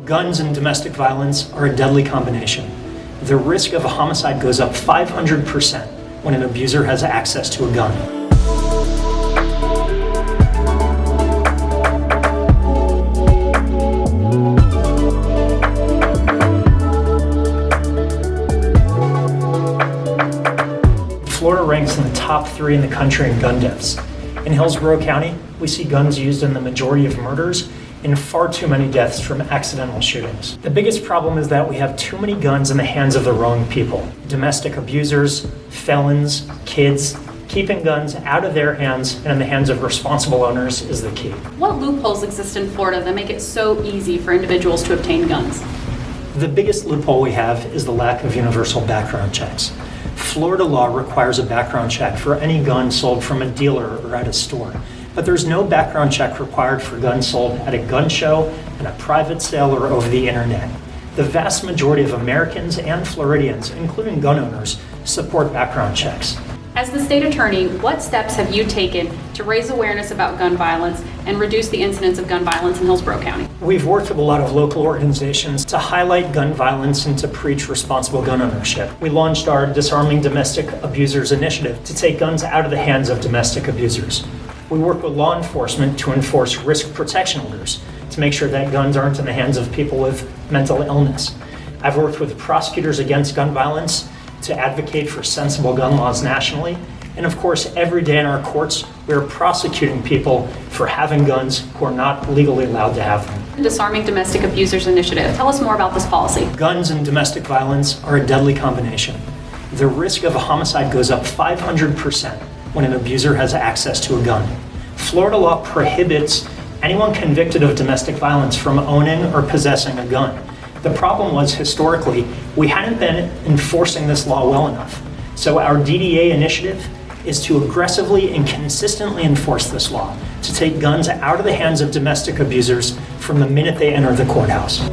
Guns and domestic violence are a deadly combination. The risk of a homicide goes up 500% when an abuser has access to a gun. Florida ranks in the top 3 in the country in gun deaths. In Hillsborough County, we see guns used in the majority of murders and far too many deaths from accidental shootings. The biggest problem is that we have too many guns in the hands of the wrong people. Domestic abusers, felons, kids. Keeping guns out of their hands and in the hands of responsible owners is the key. What loopholes exist in Florida that make it so easy for individuals to obtain guns? The biggest loophole we have is the lack of universal background checks. Florida law requires a background check for any gun sold from a dealer or at a store, but there's no background check required for guns sold at a gun show, at a private sale, or over the internet. The vast majority of Americans and Floridians, including gun owners, support background checks. As the state attorney, what steps have you taken to raise awareness about gun violence and reduce the incidence of gun violence in Hillsborough County? We've worked with a lot of local organizations to highlight gun violence and to preach responsible gun ownership. We launched our Disarming Domestic Abusers initiative to take guns out of the hands of domestic abusers. We work with law enforcement to enforce risk protection orders to make sure that guns aren't in the hands of people with mental illness. I've worked with prosecutors against gun violence to advocate for sensible gun laws nationally. And of course, every day in our courts, we are prosecuting people for having guns who are not legally allowed to have them. Disarming Domestic Abusers Initiative. Tell us more about this policy. Guns and domestic violence are a deadly combination. The risk of a homicide goes up 500% when an abuser has access to a gun. Florida law prohibits anyone convicted of domestic violence from owning or possessing a gun. The problem was, historically, we hadn't been enforcing this law well enough. So our DDA initiative is to aggressively and consistently enforce this law, to take guns out of the hands of domestic abusers from the minute they enter the courthouse.